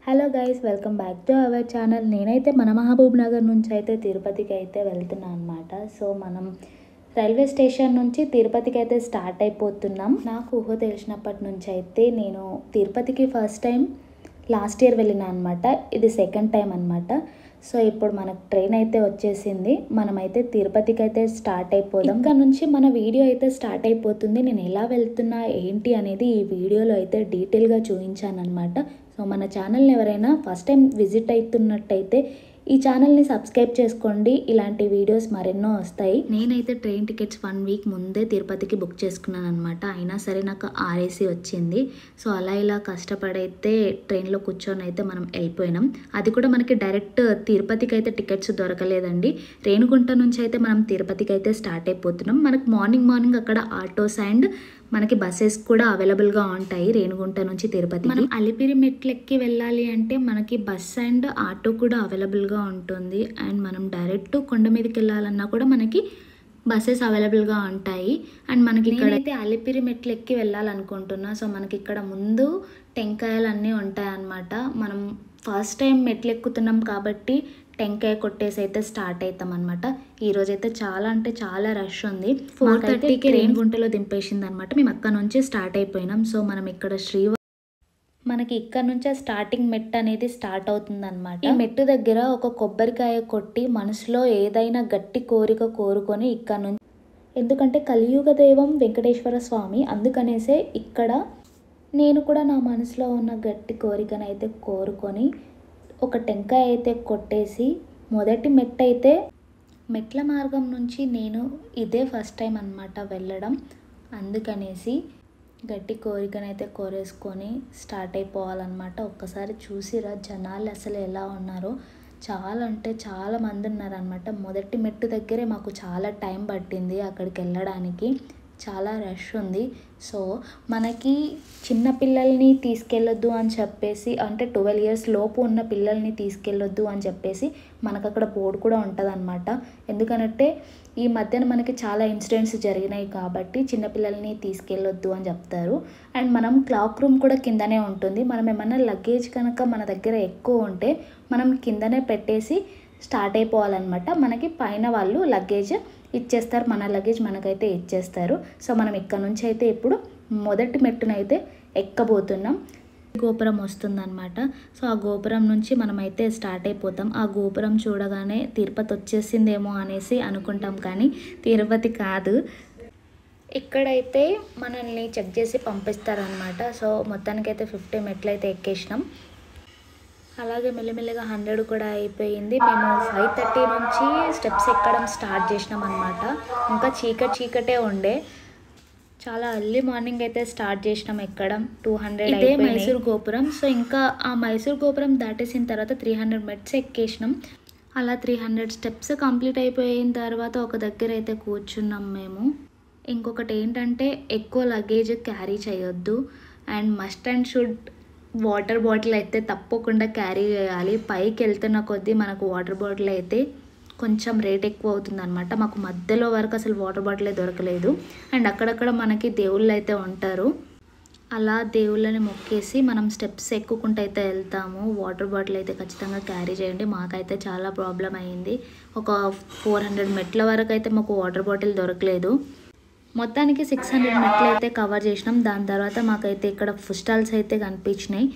Hello guys, welcome back to our channel. నేనైతే మన మహబూబ్ నగర్ నుంచి అయితే తిరుపతికి అయితే వెళ్తున్నాను అనమాట. సో మనం రైల్వే స్టేషన్ నుంచి తిరుపతికి అయితే స్టార్ట్ అయిపోతున్నాం. నాకు ఊహ తెలిసినప్పటి నుంచి అయితే నేను తిరుపతికి ఫస్ట్ టైం లాస్ట్ ఇయర్ వెళ్ళినా అనమాట. ఇది సెకండ్ టైం అనమాట. సో ఇప్పుడు మనకు ట్రైన్ అయితే వచ్చేసింది. మనమైతే తిరుపతికి అయితే స్టార్ట్ అయిపోదాం. ఇక్కడ నుంచి మన వీడియో అయితే స్టార్ట్ అయిపోతుంది. నేను ఎలా వెళ్తున్నా ఏంటి అనేది ఈ వీడియోలో అయితే డీటెయిల్గా చూపించాను అనమాట. సో మన ఛానల్ని ఎవరైనా ఫస్ట్ టైం విజిట్ అవుతున్నట్టయితే ఈ ఛానల్ని సబ్స్క్రైబ్ చేసుకోండి. ఇలాంటి వీడియోస్ మరెన్నో వస్తాయి. నేనైతే ట్రైన్ టికెట్స్ 1 వీక్ ముందే తిరుపతికి బుక్ చేసుకున్నాను అనమాట. అయినా సరే నాకు ఆర్ఏసీ వచ్చింది. సో అలా ఇలా కష్టపడైతే ట్రైన్లో కూర్చొని అయితే మనం వెళ్ళిపోయినాం. అది కూడా మనకి డైరెక్ట్ తిరుపతికి అయితే టికెట్స్ దొరకలేదండి. రేణిగుంట నుంచి అయితే మనం తిరుపతికి అయితే స్టార్ట్ అయిపోతున్నాం. మనకు మార్నింగ్ అక్కడ ఆటోస్ అండ్ మనకి బస్సెస్ కూడా అవైలబుల్గా ఉంటాయి. రేణిగుంట నుంచి తిరుపతి మనం అలిపిరి మెట్లెక్కి వెళ్ళాలి అంటే మనకి బస్ అండ్ ఆటో కూడా అవైలబుల్గా ఉంటుంది. అండ్ మనం డైరెక్ట్ కొండ మీదకి వెళ్ళాలన్నా కూడా మనకి బస్సెస్ అవైలబుల్గా ఉంటాయి. అండ్ మనకి ఇక్కడైతే అలిపిరి మెట్లు ఎక్కి వెళ్ళాలనుకుంటున్నా. సో మనకి ఇక్కడ ముందు టెంకాయలు అన్నీ ఉంటాయి అన్నమాట. మనం ఫస్ట్ టైం మెట్లు ఎక్కుతున్నాం కాబట్టి టెంకాయ కొట్టేసి అయితే స్టార్ట్ అవుతాం అనమాట. ఈరోజు అయితే చాలా అంటే చాలా రష్ ఉంది. 4:30కి రేణిగుంటలో దింపేసింది అనమాట. మేము అక్కడ నుంచి స్టార్ట్ అయిపోయినాం. సో మనం ఇక్కడ మనకి ఇక్కడ నుంచే స్టార్టింగ్ మెట్టు అనేది స్టార్ట్ అవుతుంది అనమాట. ఈ మెట్టు దగ్గర ఒక కొబ్బరికాయ కొట్టి మనసులో ఏదైనా గట్టి కోరిక కోరుకొని ఇక్కడ నుంచి, ఎందుకంటే కలియుగ దైవం వెంకటేశ్వర స్వామి, అందుకనేసే ఇక్కడ నేను కూడా నా మనసులో ఉన్న గట్టి కోరికనైతే కోరుకొని ఒక టెంకాయ అయితే కొట్టేసి మొదటి మెట్టు అయితే మెట్ల మార్గం నుంచి నేను ఇదే ఫస్ట్ టైం అనమాట వెళ్ళడం. అందుకనేసి గట్టి కోరికనైతే కోరేసుకొని స్టార్ట్ అయిపోవాలన్నమాట. ఒక్కసారి చూసిరా జనాలు అసలు ఎలా ఉన్నారో, చాలా అంటే చాలా మంది ఉన్నారనమాట. మొదటి మెట్టు దగ్గరే మాకు చాలా టైం పట్టింది అక్కడికి వెళ్ళడానికి. చాలా రష్ ఉంది. సో మనకి చిన్న పిల్లల్ని తీసుకెళ్ళొద్దు అని చెప్పేసి, అంటే 12 years లోపు ఉన్న పిల్లల్ని తీసుకెళ్ళొద్దు అని చెప్పేసి మనకు అక్కడ బోర్డు కూడా ఉంటుంది అనమాట. ఎందుకంటే ఈ మధ్యన మనకి చాలా ఇన్సిడెంట్స్ జరిగినాయి కాబట్టి చిన్నపిల్లల్ని తీసుకెళ్ళొద్దు అని చెప్తారు. అండ్ మనం క్లాక్ రూమ్ కూడా కిందనే ఉంటుంది. మనం ఏమన్నా లగేజ్ కనుక మన దగ్గర ఎక్కువ ఉంటే మనం కిందనే పెట్టేసి స్టార్ట్ అయిపోవాలన్నమాట. మనకి పైన వాళ్ళు లగేజ్ ఇచ్చేస్తారు, మన లగేజ్ మనకైతే ఇచ్చేస్తారు. సో మనం ఇక్కడ నుంచి అయితే ఇప్పుడు మొదటి మెట్టునైతే ఎక్కబోతున్నాం. గోపురం వస్తుందన్నమాట. సో ఆ గోపురం నుంచి మనమైతే స్టార్ట్ అయిపోతాం. ఆ గోపురం చూడగానే తిరుపతి వచ్చేసిందేమో అనేసి అనుకుంటాం, కానీ తిరుపతి కాదు. ఇక్కడైతే మనల్ని చెక్ చేసి పంపిస్తారనమాట. సో మొత్తానికైతే 50 మెట్లు అయితే ఎక్కేసినాం. అలాగే మెల్లమెల్లగా 100 కూడా అయిపోయింది. మేము 5:30 నుంచి స్టెప్స్ ఎక్కడం స్టార్ట్ చేసినాం అనమాట. ఇంకా చీకటే ఉండే. చాలా ఎర్లీ మార్నింగ్ అయితే స్టార్ట్ చేసినాం ఎక్కడం. 200 ఇదే మైసూర్ గోపురం. సో ఇంకా ఆ మైసూర్ గోపురం దాటేసిన తర్వాత 300 మెట్స్ ఎక్కేసినాం. అలా 300 స్టెప్స్ కంప్లీట్ అయిపోయిన తర్వాత ఒక దగ్గర అయితే కూర్చున్నాం మేము. ఇంకొకటి ఏంటంటే ఎక్కువ లగేజ్ క్యారీ చేయొద్దు. And must and should water bottle అయితే తప్పకుండా క్యారీ చేయాలి. పైకి వెళ్తున్న కొద్దీ మనకు వాటర్ బాటిల్ అయితే కొంచెం రేట్ ఎక్కువ అవుతుంది అనమాట. మాకు మధ్యలో వరకు అసలు వాటర్ బాటిలే దొరకలేదు. అండ్ అక్కడక్కడ మనకి దేవుళ్ళు అయితే ఉంటారు. అలా దేవుళ్ళని మొక్కేసి మనం స్టెప్స్ ఎక్కుకుంటూ అయితే వెళ్తాము. వాటర్ బాటిల్ అయితే ఖచ్చితంగా క్యారీ చేయండి. మాకైతే చాలా ప్రాబ్లం అయ్యింది. ఒక 400 మెట్ల వరకు అయితే మాకు వాటర్ బాటిల్ దొరకలేదు. మొత్తానికి 600 మెట్లు అయితే కవర్ చేసినాం. దాని తర్వాత మాకైతే ఇక్కడ ఫుడ్ స్టాల్స్ అయితే కనిపించినాయి.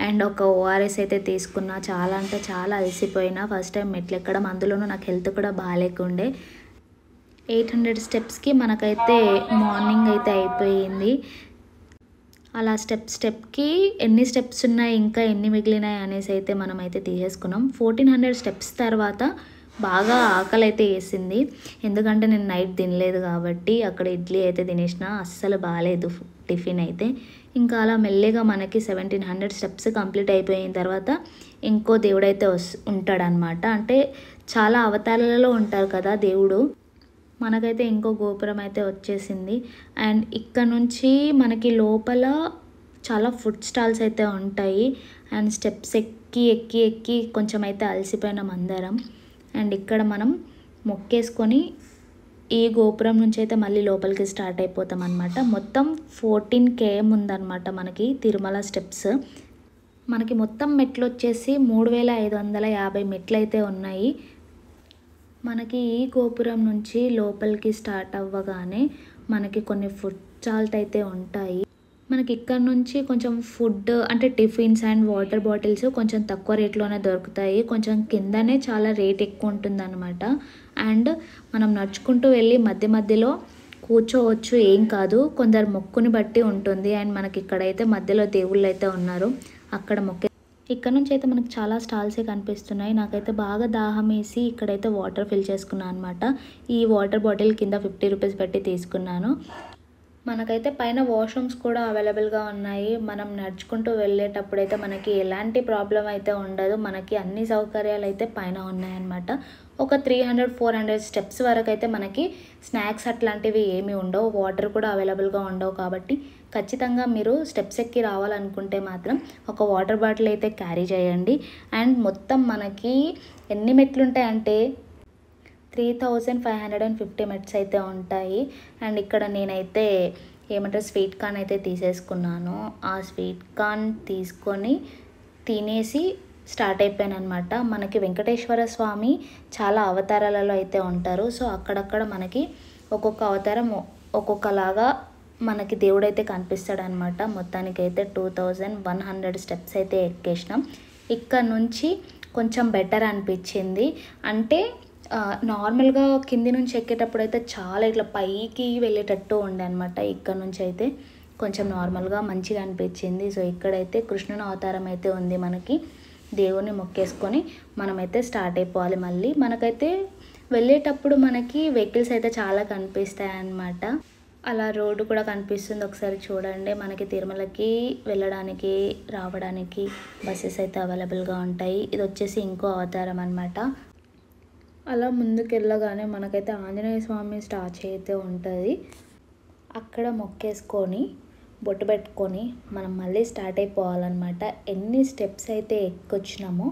అండ్ ఒక ఓఆర్ఎస్ అయితే తీసుకున్నా. చాలా అంటే చాలా అలసిపోయినా ఫస్ట్ టైం మెట్లు ఎక్కడం, అందులోనూ నాకు హెల్త్ కూడా బాగాలేకుండే. 800 స్టెప్స్కి మనకైతే మార్నింగ్ అయితే అయిపోయింది. అలా స్టెప్కి ఎన్ని స్టెప్స్ ఉన్నాయి, ఇంకా ఎన్ని మిగిలినాయి అనేసి అయితే మనమైతే తీసేసుకున్నాం. 1400 స్టెప్స్ తర్వాత బాగా ఆకలి అయితే వేసింది. ఎందుకంటే నేను నైట్ తినలేదు కాబట్టి అక్కడ ఇడ్లీ అయితే తినేసిన, అస్సలు బాగాలేదు టిఫిన్ అయితే. ఇంకా అలా మెల్లిగా మనకి 1700 స్టెప్స్ కంప్లీట్ అయిపోయిన తర్వాత ఇంకో దేవుడు అయితే ఉంటాడనమాట. అంటే చాలా అవతారాలలో ఉంటారు కదా దేవుడు. మనకైతే ఇంకో గోపురం అయితే వచ్చేసింది. అండ్ ఇక్కడ నుంచి మనకి లోపల చాలా ఫుడ్ స్టాల్స్ అయితే ఉంటాయి. అండ్ స్టెప్స్ ఎక్కి కొంచెం అయితే అలసిపోయినాం అందరం. అండ్ ఇక్కడ మనం మొక్కేసుకొని ఈ గోపురం నుంచి అయితే మళ్ళీ లోపలికి స్టార్ట్ అయిపోతాం అనమాట. మొత్తం 14 km ఉందన్నమాట మనకి తిరుమల స్టెప్స్. మనకి మొత్తం మెట్లు వచ్చేసి 3550 మెట్లు అయితే ఉన్నాయి. మనకి ఈ గోపురం నుంచి లోపలికి స్టార్ట్ అవ్వగానే మనకి కొన్ని ఫుడ్ స్టాల్స్ అయితే ఉంటాయి. మనకి ఇక్కడ నుంచి కొంచెం ఫుడ్ అంటే టిఫిన్స్ అండ్ వాటర్ బాటిల్స్ కొంచెం తక్కువ రేట్లోనే దొరుకుతాయి. కొంచెం కిందనే చాలా రేట్ ఎక్కువ ఉంటుందన్నమాట. అండ్ మనం నడుచుకుంటూ వెళ్ళి మధ్య మధ్యలో కూర్చోవచ్చు, ఏం కాదు. కొందరు మొక్కుని బట్టి ఉంటుంది. అండ్ మనకి ఇక్కడైతే మధ్యలో దేవుళ్ళు అయితే ఉన్నారు, అక్కడ మొక్కే. ఇక్కడ నుంచి అయితే మనకు చాలా స్టాల్సే కనిపిస్తున్నాయి. నాకైతే బాగా దాహం వేసి ఇక్కడైతే వాటర్ ఫిల్ చేసుకున్నాను అనమాట. ఈ వాటర్ బాటిల్ కింద 50 రూపీస్ పెట్టి తీసుకున్నాను. మనకైతే పైన వాష్రూమ్స్ కూడా అవైలబుల్గా ఉన్నాయి. మనం నడుచుకుంటూ వెళ్ళేటప్పుడు అయితే మనకి ఎలాంటి ప్రాబ్లం అయితే ఉండదు. మనకి అన్ని సౌకర్యాలు అయితే పైన ఉన్నాయన్నమాట. ఒక 300-400 స్టెప్స్ వరకు అయితే మనకి స్నాక్స్ అట్లాంటివి ఏమీ ఉండవు. వాటర్ కూడా అవైలబుల్గా ఉండవు. కాబట్టి ఖచ్చితంగా మీరు స్టెప్స్ ఎక్కి రావాలనుకుంటే మాత్రం ఒక వాటర్ బాటిల్ అయితే క్యారీ చేయండి. అండ్ మొత్తం మనకి ఎన్ని మెట్లు ఉంటాయంటే 3550 మెట్స్ అయితే ఉంటాయి. అండ్ ఇక్కడ నేనైతే ఏమంటారు స్వీట్ కార్న్ అయితే తీసేసుకున్నాను. ఆ స్వీట్ కార్న్ తీసుకొని తినేసి స్టార్ట్ అయిపోయాను అనమాట. మనకి వెంకటేశ్వర స్వామి చాలా అవతారాలలో అయితే ఉంటారు. సో అక్కడక్కడ మనకి ఒక్కొక్క అవతారం ఒక్కొక్కలాగా మనకి దేవుడైతే కనిపిస్తాడనమాట. మొత్తానికైతే 2100 స్టెప్స్ అయితే ఎక్కేసినాం. ఇక్కడ నుంచి కొంచెం బెటర్ అనిపించింది. అంటే నార్మల్గా కింది నుంచి ఎక్కేటప్పుడు అయితే చాలా ఇట్లా పైకి వెళ్ళేటట్టు ఉండే అనమాట. ఇక్కడ నుంచి అయితే కొంచెం నార్మల్గా మంచిగా అనిపించింది. సో ఇక్కడైతే కృష్ణుని అవతారం అయితే ఉంది. మనకి దేవుని మొక్కేసుకొని మనమైతే స్టార్ట్ అయిపోవాలి. మళ్ళీ మనకైతే వెళ్ళేటప్పుడు మనకి వెహికల్స్ అయితే చాలా కనిపిస్తాయి అన్నమాట. అలా రోడ్డు కూడా కనిపిస్తుంది, ఒకసారి చూడండి. మనకి తిరుమలకి వెళ్ళడానికి రావడానికి బస్సెస్ అయితే అవైలబుల్గా ఉంటాయి. ఇది వచ్చేసి ఇంకో అవతారం అనమాట. అలా ముందుకు వెళ్ళగానే మనకైతే ఆంజనేయ స్వామి స్టాచ్యూ అయితే ఉంటుంది. అక్కడ మొక్కేసుకొని బొట్టు పెట్టుకొని మనం మళ్ళీ స్టార్ట్ అయిపోవాలన్నమాట. ఎన్ని స్టెప్స్ అయితే ఎక్కొచ్చినామో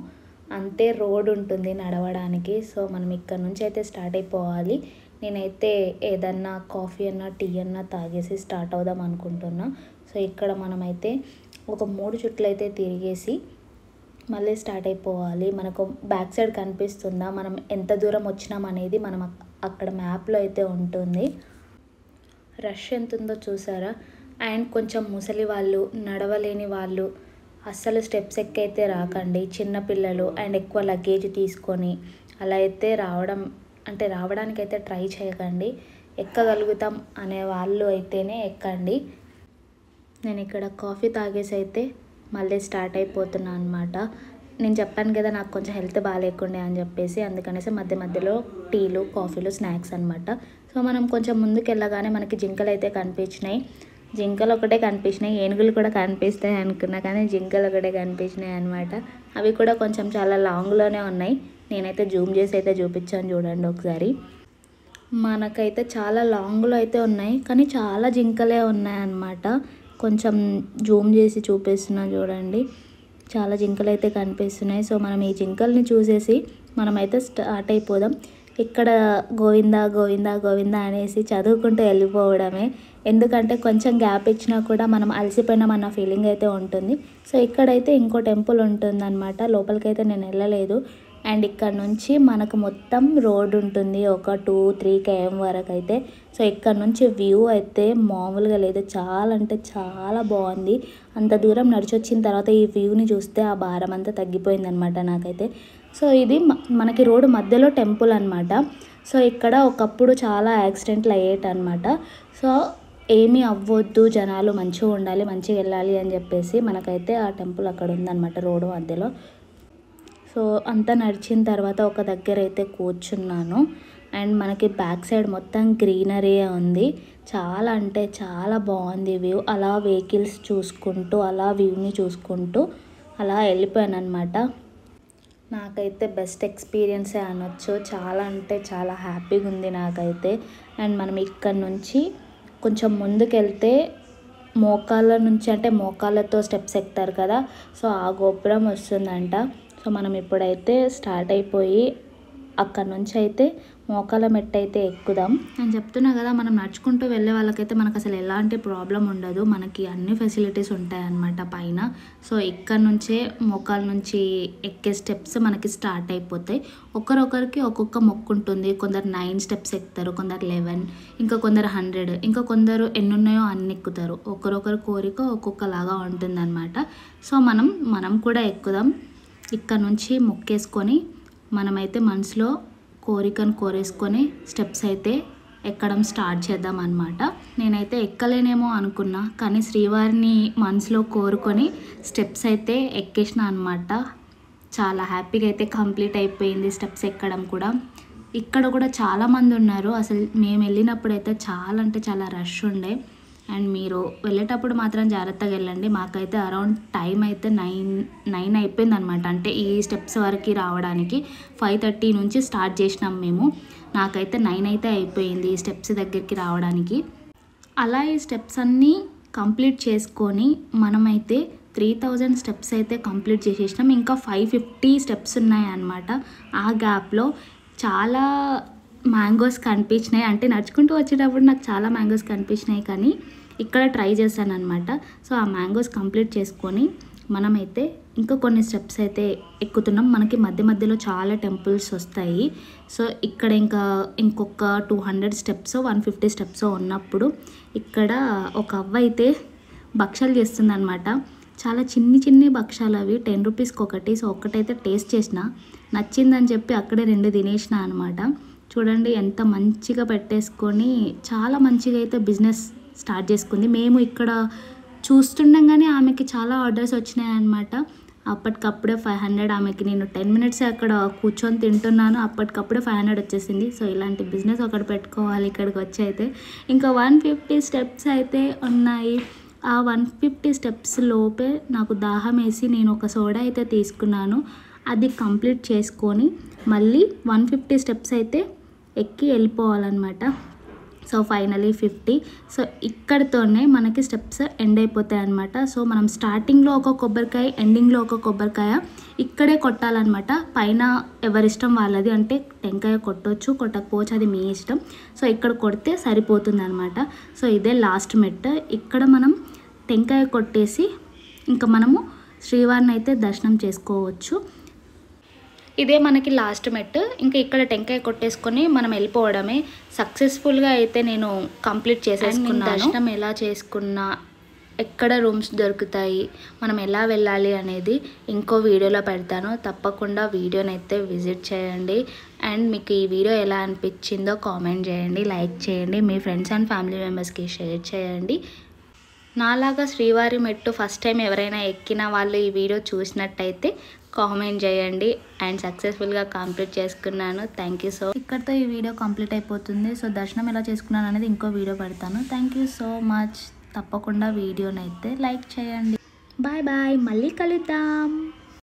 అంతే రోడ్ ఉంటుంది నడవడానికి. సో మనం ఇక్కడ నుంచి అయితే స్టార్ట్ అయిపోవాలి. నేనైతే ఏదన్నా కాఫీ అన్నా టీ అన్నా తాగేసి స్టార్ట్ అవుదాం అనుకుంటున్నా. సో ఇక్కడ మనమైతే ఒక 3 చుట్లు అయితే తిరిగేసి మళ్ళీ స్టార్ట్ అయిపోవాలి. మనకు బ్యాక్ సైడ్ కనిపిస్తుందా మనం ఎంత దూరం వచ్చినాం అనేది మనం అక్కడ మ్యాప్లో అయితే ఉంటుంది. రష్ ఎంత ఉందో చూసారా. అండ్ కొంచెం ముసలి వాళ్ళు, నడవలేని వాళ్ళు అస్సలు స్టెప్స్ ఎక్కైతే రాకండి. చిన్నపిల్లలు అండ్ ఎక్కువ లగేజ్ తీసుకొని అలా అయితే రావడానికైతే ట్రై చేయకండి. ఎక్కగలుగుతాం అనే వాళ్ళు అయితేనే ఎక్కండి. నేను ఇక్కడ కాఫీ తాగేసి అయితే మళ్ళీ స్టార్ట్ అయిపోతున్నా అనమాట. నేను చెప్పాను కదా నాకు కొంచెం హెల్త్ బాగాలేకుండే అని చెప్పేసి, అందుకనేసి మధ్య మధ్యలో టీలు కాఫీలు స్నాక్స్ అనమాట. సో మనం కొంచెం ముందుకు వెళ్ళగానే మనకి జింకలు అయితే కనిపించినాయి. జింకలు ఒకటే కనిపించినాయి, ఏనుగులు కూడా కనిపిస్తాయి అనుకున్నా కానీ జింకలు ఒకటే కనిపించినాయి అనమాట. అవి కూడా కొంచెం చాలా లాంగ్లోనే ఉన్నాయి. నేనైతే జూమ్ చేసి అయితే చూపించాను, చూడండి ఒకసారి. మనకైతే చాలా లాంగ్లో అయితే ఉన్నాయి కానీ చాలా జింకలే ఉన్నాయన్నమాట. కొంచెం జూమ్ చేసి చూపిస్తున్నా చూడండి, చాలా జింకలు అయితే కనిపిస్తున్నాయి. సో మనం ఈ జింకల్ని చూసేసి మనమైతే స్టార్ట్ అయిపోదాం. ఇక్కడ గోవిందా గోవిందా గోవిందా అనేసి చదువుకుంటూ వెళ్ళిపోవడమే. ఎందుకంటే కొంచెం గ్యాప్ ఇచ్చినా కూడా మనం అలసిపోయినామన్న ఫీలింగ్ అయితే ఉంటుంది. సో ఇక్కడైతే ఇంకో టెంపుల్ ఉంటుందన్నమాట. లోపలికైతే నేను వెళ్ళలేదు. అండ్ ఇక్కడ నుంచి మనకు మొత్తం రోడ్ ఉంటుంది ఒక 2-3 km వరకు అయితే. సో ఇక్కడ నుంచి వ్యూ అయితే మామూలుగా లేదు, చాలా అంటే చాలా బాగుంది. అంత దూరం నడిచి వచ్చిన తర్వాత ఈ వ్యూని చూస్తే ఆ భారం అంతా తగ్గిపోయిందనమాట నాకైతే. సో ఇది మనకి రోడ్డు మధ్యలో టెంపుల్ అనమాట. సో ఇక్కడ ఒకప్పుడు చాలా యాక్సిడెంట్లు అయ్యేటన్నమాట. సో ఏమీ అవ్వద్దు, జనాలు మంచిగా ఉండాలి, మంచిగా వెళ్ళాలి అని చెప్పేసి మనకైతే ఆ టెంపుల్ అక్కడ ఉందన్నమాట రోడ్డు మధ్యలో. సో అంతా నడిచిన తర్వాత ఒక దగ్గర అయితే కూర్చున్నాను. అండ్ మనకి బ్యాక్ సైడ్ మొత్తం గ్రీనరీ ఉంది. చాలా అంటే చాలా బాగుంది వ్యూ. అలా వెహికల్స్ చూసుకుంటూ అలా వ్యూని చూసుకుంటూ అలా వెళ్ళిపోయాను అనమాట. నాకైతే బెస్ట్ ఎక్స్పీరియన్సే అనొచ్చు. చాలా అంటే చాలా హ్యాపీగా ఉంది నాకైతే. అండ్ మనం ఇక్కడ నుంచి కొంచెం ముందుకెళ్తే మోకాళ్ళ నుంచి అంటే మోకాళ్ళతో స్టెప్స్ ఎక్కుతారు కదా, సో ఆ గోపురం వస్తుందంట. సో మనం ఇప్పుడైతే స్టార్ట్ అయిపోయి అక్కడ నుంచి అయితే మోకాల మెట్టు అయితే ఎక్కుదాం. నేను చెప్తున్నా కదా, మనం నడుచుకుంటూ వెళ్ళే వాళ్ళకైతే మనకు అసలు ఎలాంటి ప్రాబ్లం ఉండదు, మనకి అన్ని ఫెసిలిటీస్ ఉంటాయి అన్నమాట పైన. సో ఇక్కడ నుంచే మోకాల నుంచి ఎక్కే స్టెప్స్ మనకి స్టార్ట్ అయిపోతాయి. ఒకరొకరికి ఒక్కొక్క మొక్కు ఉంటుంది. కొందరు 9 స్టెప్స్ ఎక్కుతారు, కొందరు 11, ఇంకా కొందరు 100, ఇంకా కొందరు ఎన్ని ఉన్నాయో అన్ని ఎక్కుతారు. ఒకరొకరు కోరిక ఒక్కొక్కలాగా ఉంటుందన్నమాట. సో మనం కూడా ఎక్కుదాం. ఇక్కడ నుంచి మొక్కేసుకొని మనమైతే మనసులో కోరికను కోరేసుకొని స్టెప్స్ అయితే ఎక్కడం స్టార్ట్ చేద్దాం అన్నమాట. నేనైతే ఎక్కలేనేమో అనుకున్నా, కానీ శ్రీవారిని మనసులో కోరుకొని స్టెప్స్ అయితే ఎక్కేసిన అనమాట. చాలా హ్యాపీగా అయితే కంప్లీట్ అయిపోయింది స్టెప్స్ ఎక్కడం కూడా. ఇక్కడ కూడా చాలామంది ఉన్నారు. అసలు మేము వెళ్ళినప్పుడు అయితే చాలా అంటే చాలా రష్ ఉండే. అండ్ మీరు వెళ్ళేటప్పుడు మాత్రం జాగ్రత్తగా వెళ్ళండి. మాకైతే అరౌండ్ టైం అయితే 9 అయిపోయింది అనమాట. అంటే ఈ స్టెప్స్ వరకు రావడానికి 5:30 నుంచి స్టార్ట్ చేసినాం మేము. నాకైతే 9 అయితే అయిపోయింది ఈ స్టెప్స్ దగ్గరికి రావడానికి. అలా ఈ స్టెప్స్ అన్నీ కంప్లీట్ చేసుకొని మనమైతే 3000 స్టెప్స్ అయితే కంప్లీట్ చేసేసినాం. ఇంకా 550 స్టెప్స్ ఉన్నాయి అన్నమాట. ఆ గ్యాప్లో చాలా మ్యాంగోస్ కనిపించినాయి. అంటే నడుచుకుంటూ వచ్చేటప్పుడు నాకు చాలా మ్యాంగోస్ కనిపించినాయి, కానీ ఇక్కడ ట్రై చేశాను అనమాట. సో ఆ మ్యాంగోస్ కంప్లీట్ చేసుకొని మనమైతే ఇంకా కొన్ని స్టెప్స్ అయితే ఎక్కుతున్నాం. మనకి మధ్య మధ్యలో చాలా టెంపుల్స్ వస్తాయి. సో ఇక్కడ ఇంకొక 200 స్టెప్స్ 150 స్టెప్స్ ఉన్నప్పుడు ఇక్కడ ఒక అవ్వ అయితే భక్షాలు చేస్తుందన్నమాట. చాలా చిన్ని భక్షాలు, అవి 10 రూపీస్కి ఒకటి. సో ఒక్కటైతే టేస్ట్ చేసిన, నచ్చిందని చెప్పి అక్కడే 2 తినేసిన అనమాట. చూడండి ఎంత మంచిగా పెట్టేసుకొని చాలా మంచిగా అయితే బిజినెస్ స్టార్ట్ చేసుకుంది. మేము ఇక్కడ చూస్తుండగానే ఆమెకి చాలా ఆర్డర్స్ వచ్చినాయి అనమాట. అప్పటికప్పుడే 500, ఆమెకి నేను 10 మినిట్స్ అక్కడ కూర్చొని తింటున్నాను, అప్పటికప్పుడే 500 వచ్చేసింది. సో ఇలాంటి బిజినెస్ ఒకటి పెట్టుకోవాలి ఇక్కడికి వచ్చి అయితే. ఇంకా 150 స్టెప్స్ అయితే ఉన్నాయి. ఆ 150 స్టెప్స్ లోపే నాకు దాహం వేసి నేను ఒక సోడా అయితే తీసుకున్నాను. అది కంప్లీట్ చేసుకొని మళ్ళీ 150 స్టెప్స్ అయితే ఎక్కి వెళ్ళిపోవాలన్నమాట. So finally 50. సో ఇక్కడితోనే మనకి స్టెప్స్ ఎండ్ అయిపోతాయి అన్నమాట. సో మనం స్టార్టింగ్లో ఒక కొబ్బరికాయ, ఎండింగ్లో ఒక కొబ్బరికాయ ఇక్కడే కొట్టాలన్నమాట. పైన ఎవరిష్టం వాళ్ళది, అంటే టెంకాయ కొట్టవచ్చు, కొట్టకపోవచ్చు, అది మీ ఇష్టం. సో ఇక్కడ కొడితే సరిపోతుంది అనమాట. సో ఇదే లాస్ట్ మెట్. ఇక్కడ మనం టెంకాయ కొట్టేసి ఇంకా మనము శ్రీవారిని అయితే దర్శనం చేసుకోవచ్చు. ఇదే మనకి లాస్ట్ మెట్. ఇంకా ఇక్కడ టెంకాయ కొట్టేసుకొని మనం వెళ్ళిపోవడమే. సక్సెస్ఫుల్గా అయితే నేను కంప్లీట్ చేసేసుకున్నాను. దర్శనం ఎలా చేసుకున్నా, ఎక్కడ రూమ్స్ దొరుకుతాయి, మనం ఎలా వెళ్ళాలి అనేది ఇంకో వీడియోలో పెడతాను. తప్పకుండా వీడియోనైతే విజిట్ చేయండి. అండ్ మీకు ఈ వీడియో ఎలా అనిపించిందో కామెంట్ చేయండి, లైక్ చేయండి, మీ ఫ్రెండ్స్ అండ్ ఫ్యామిలీ మెంబర్స్కి షేర్ చేయండి. నాలాగా శ్రీవారి మెట్టు ఫస్ట్ టైం ఎవరైనా ఎక్కిన వాళ్ళు ఈ వీడియో చూసినట్టయితే కామెంట్ చేయండి. అండ్ సక్సెస్ఫుల్గా కంప్లీట్ చేసుకున్నాను. Thank you. సో ఇక్కడితో ఈ వీడియో కంప్లీట్ అయిపోతుంది. సో దర్శనం ఎలా చేసుకున్నాను అనేది ఇంకో వీడియో పెడతాను. Thank you so much. తప్పకుండా వీడియోనైతే లైక్ చేయండి. బాయ్ బాయ్, మళ్ళీ కలుద్దాం.